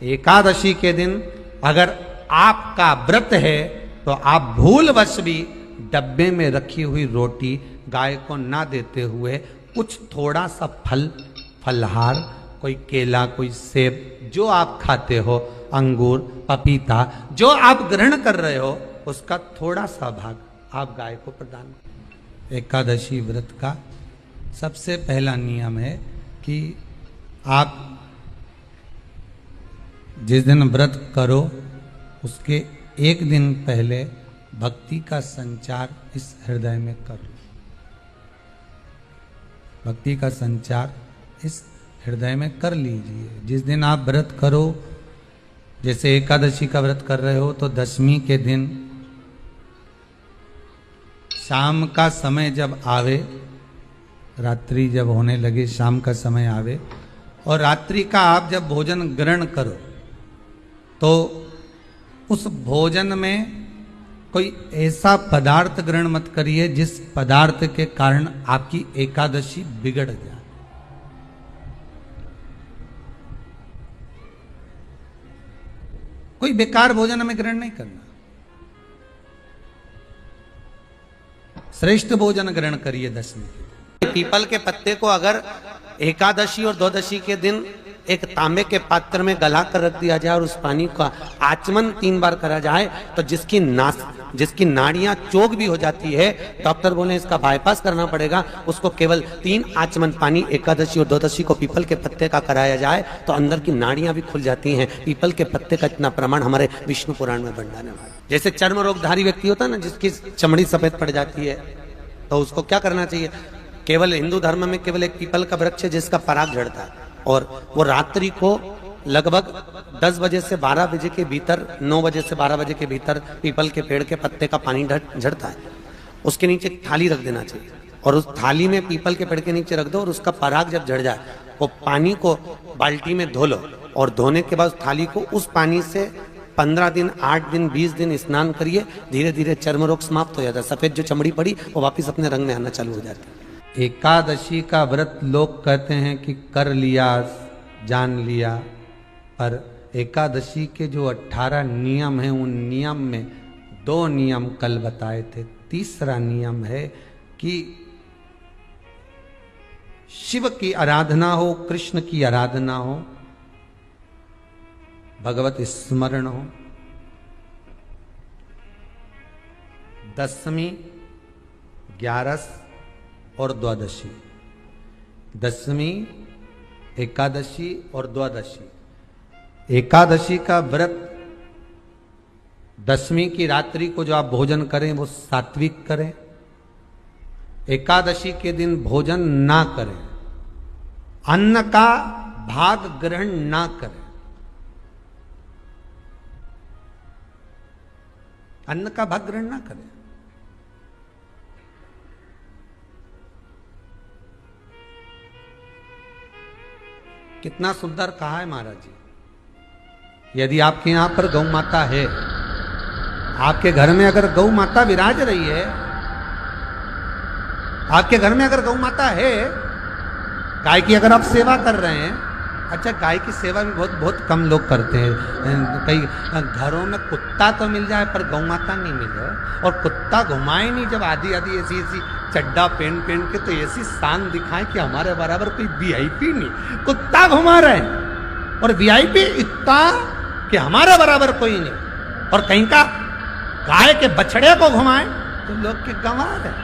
एकादशी के दिन अगर आपका व्रत है तो आप भूलवश भी डब्बे में रखी हुई रोटी गाय को ना देते हुए कुछ थोड़ा सा फल, फलहार, कोई केला, कोई सेब, जो आप खाते हो, अंगूर, पपीता, जो आप ग्रहण कर रहे हो, उसका थोड़ा सा भाग आप गाय को प्रदान करो। एकादशी व्रत का सबसे पहला नियम है कि आप जिस दिन व्रत करो उसके एक दिन पहले भक्ति का संचार इस हृदय में करो। भक्ति का संचार इस हृदय में कर लीजिए। जिस दिन आप व्रत करो, जैसे एकादशी का व्रत कर रहे हो तो दशमी के दिन शाम का समय जब आवे, रात्रि जब होने लगे, शाम का समय आवे और रात्रि का आप जब भोजन ग्रहण करो तो उस भोजन में कोई ऐसा पदार्थ ग्रहण मत करिए जिस पदार्थ के कारण आपकी एकादशी बिगड़ जाए। कोई बेकार भोजन हमें ग्रहण नहीं करना, श्रेष्ठ भोजन ग्रहण करिए दशमी के दिन। पीपल के पत्ते को अगर एकादशी और द्वादशी के दिन एक तांबे के पात्र में गला कर रख दिया जाए और उस पानी का आचमन 3 बार करा जाए तो जिसकी नाड़ियां चोक भी हो जाती है, डॉक्टर बोले इसका बाईपास करना पड़ेगा, उसको केवल 3 आचमन पानी एकादशी और द्वादशी को पीपल के पत्ते का कराया जाए तो अंदर की नाड़ियां भी खुल जाती हैं। पीपल के पत्ते का इतना प्रमाण हमारे विष्णु पुराण में वर्णन है। जैसे चर्म रोगधारी व्यक्ति होता है ना, जिसकी चमड़ी सफेद पड़ जाती है, तो उसको क्या करना चाहिए? केवल हिंदू धर्म में केवल एक पीपल का वृक्ष है जिसका पराग झड़ता है और वो रात्रि को लगभग 10 बजे से 12 बजे के भीतर, 9 बजे से 12 बजे के भीतर पीपल के पेड़ के पत्ते का पानी झड़ता है। उसके नीचे थाली रख देना चाहिए और उस थाली में पीपल के पेड़ के नीचे रख दो और उसका पराग जब झड़ जाए वो पानी को बाल्टी में धो लो और धोने के बाद थाली को उस पानी से 15 दिन, 8 दिन, 20 दिन स्नान करिए। धीरे धीरे चर्म रोग समाप्त हो जाता है। सफेद जो चमड़ी पड़ी वो वापिस अपने रंग में आना चालू हो जाती है। एकादशी का व्रत लोग कहते हैं कि कर लिया, जान लिया, पर एकादशी के जो 18 नियम हैं उन नियम में 2 नियम कल बताए थे। तीसरा नियम है कि शिव की आराधना हो, कृष्ण की आराधना हो, भगवत स्मरण हो। दशमी, 11 और द्वादशी, दशमी, एकादशी और द्वादशी। एकादशी का व्रत दशमी की रात्रि को जो आप भोजन करें वो सात्विक करें। एकादशी के दिन भोजन ना करें, अन्न का भाग ग्रहण ना करें। अन्न का भाग ग्रहण ना करें। कितना सुंदर कहा है महाराज जी। यदि आपके यहां पर गौ माता है, आपके घर में अगर गौ माता विराज रही है, आपके घर में अगर गौ माता है, गाय की अगर आप सेवा कर रहे हैं, अच्छा गाय की सेवा भी बहुत कम लोग करते हैं। कई घरों में कुत्ता तो मिल जाए पर गौ माता नहीं मिले, और कुत्ता घुमाए नहीं जब आधी ऐसी चड्डा पहन के तो ऐसी शान दिखाए कि हमारे बराबर कोई वीआईपी नहीं, कुत्ता घुमा रहे हैं और वीआईपी इतना कि हमारे बराबर कोई नहीं, और कहीं का गाय के बछड़े को घुमाए तो लोग के गंवार है।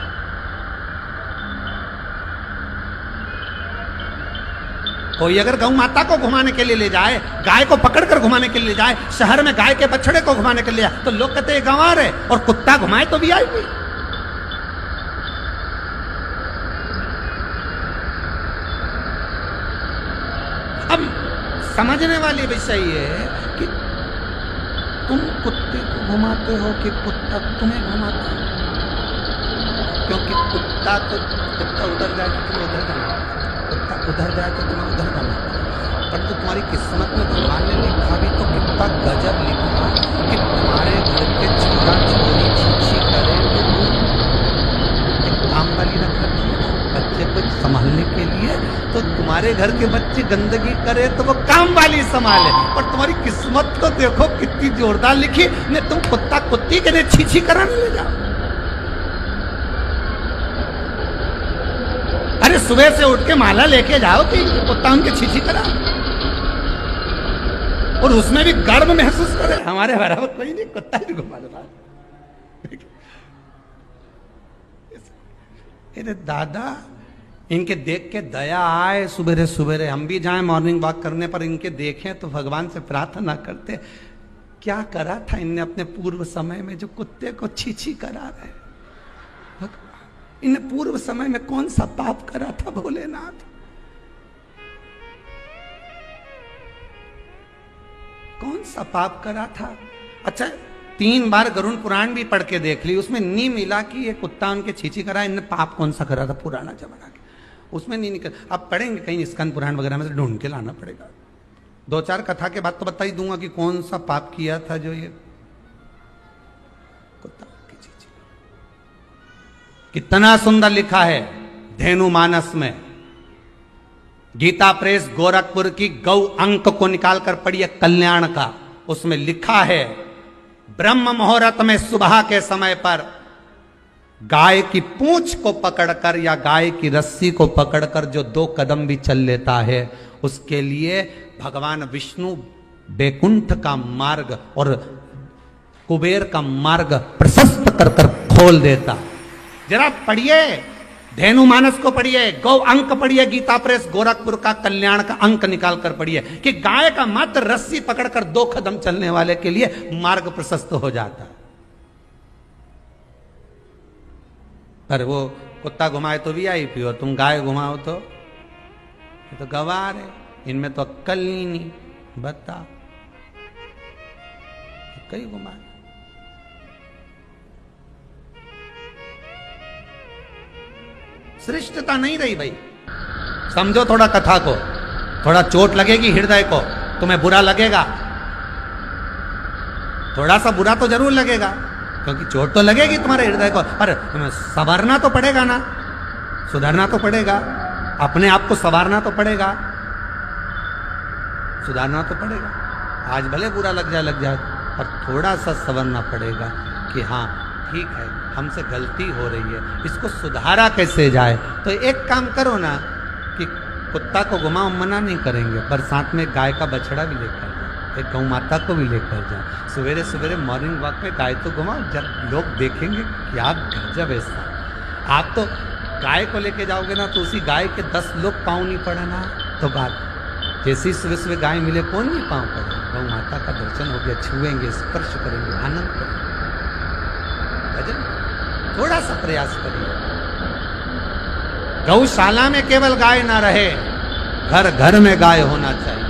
कोई अगर गौ माता को घुमाने के लिए ले जाए, गाय को पकड़कर घुमाने के लिए ले जाए, शहर में गाय के बछड़े को घुमाने के लिए जाए तो लोग कहते हैं गंवार है, और कुत्ता घुमाए तो वीआईपी। अब समझने वाली विषय ये है कि तुम कुत्ते को घुमाते हो कि कुत्ता तुम्हें घुमाता है, क्योंकि कुत्ता उधर जाए तो तुम्हें उधर जाना, कुत्ता उधर जाए तो तुम्हें उधर जाना, परंतु तुम्हारी किस्मत में भगवान ने लिखा भी तो कितना गजब लिखा कि तुम्हारे घर के छोरा छोरी छीछी करे तो एक काम वाली रख रखी है बच्चे को संभालने के लिए, तो तुम्हारे तुम्हारे घर के बच्चे गंदगी करे तो वो काम वाली संभाले, और तुम्हारी किस्मत को देखो कितनी जोरदार लिखी, ने तुम कुत्ता कुत्ती के लिए छी कराने ले जाओ। अरे सुबह से उठ के माला लेके जाओ कि कुत्ता उनके छी करा, और उसमें भी गर्व महसूस करे। हमारे बराबर कोई नहीं, कुत्ता ही घुमा दो। अरे दादा, इनके देख के दया आए, सुबह सुबह हम भी जाएं मॉर्निंग वॉक करने पर इनके देखें तो भगवान से प्रार्थना करते, क्या करा था इनने अपने पूर्व समय में जो कुत्ते को छी करा रहे। इन्हें पूर्व समय में कौन सा पाप करा था भोलेनाथ, कौन सा पाप करा था। अच्छा, 3 बार गरुड़ पुराण भी पढ़ के देख ली, उसमें नहीं मिला कि ये कुत्ता उनके छी करा, इनने पाप कौन सा करा था पुराना जमाना के, उसमें नहीं निकल। अब पढ़ेंगे कहीं स्कंद पुराण वगैरह में से ढूंढ के लाना पड़ेगा। 2-4 कथा के बाद तो बता ही दूंगा कि कौन सा पाप किया था जो ये कुत्ता की छी। कितना सुंदर लिखा है धेनु मानस में। गीता प्रेस गोरखपुर की गौ अंक को निकालकर पढ़िए कल्याण का, उसमें लिखा है ब्रह्म मुहूर्त में सुबह के समय पर गाय की पूंछ को पकड़कर या गाय की रस्सी को पकड़कर जो 2 कदम भी चल लेता है, उसके लिए भगवान विष्णु बैकुंठ का मार्ग और कुबेर का मार्ग प्रशस्त कर कर खोल देता। जरा पढ़िए, धेनु मानस को पढ़िए, गौ अंक पढ़िए, गीता प्रेस गोरखपुर का कल्याण का अंक निकाल कर पढ़िए कि गाय का मात्र रस्सी पकड़कर 2 कदम चलने वाले के लिए मार्ग प्रशस्त हो जाता है। पर वो कुत्ता घुमाए तो VIP, और तुम गाय घुमाओ तो गवार है, इनमें तो अक्कल ही नहीं। बता, कई घुमाए। श्रेष्ठता नहीं रही भाई। समझो थोड़ा कथा को, थोड़ा चोट लगेगी हृदय को, तुम्हें बुरा लगेगा, थोड़ा सा बुरा तो जरूर लगेगा, क्योंकि चोट तो लगेगी तुम्हारे हृदय को, पर संवरना तो पड़ेगा ना, सुधरना तो पड़ेगा, अपने आप को संवारना तो पड़ेगा, सुधारना तो पड़ेगा। आज भले बुरा लग जाए, पर थोड़ा सा संवरना पड़ेगा कि हाँ ठीक है, हमसे गलती हो रही है, इसको सुधारा कैसे जाए। तो एक काम करो ना कि कुत्ता को घुमाओ, मना नहीं करेंगे, पर साथ में गाय का बछड़ा भी लेकर जाओ, एक गौ माता को भी लेकर जाओ। सवेरे सवेरे मॉर्निंग वॉक पे गाय तो घुमाओ, जब लोग देखेंगे क्या गजब ऐसा। आप तो गाय को लेके जाओगे ना तो उसी गाय के 10 लोग पाँव नहीं पड़े ना, तो बात जैसी सुबह सुबह गाय मिले कौन नहीं पाँव पड़े। गौ माता का दर्शन हो गया, छुएंगे, स्पर्श करेंगे, आनंद करेंगे। थोड़ा सा प्रयास करिए। गौशाला में केवल गाय ना रहे, घर घर में गाय होना चाहिए।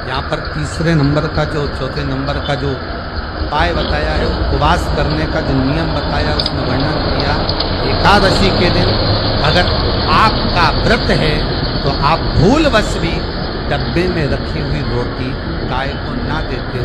यहाँ पर 3 नंबर का जो 4 नंबर का जो उपाय बताया है, उपवास करने का जो नियम बताया, उसमें वर्णन किया। एकादशी के दिन अगर आपका व्रत है तो आप भूलवश भी डब्बे में रखी हुई रोटी गाय को ना देते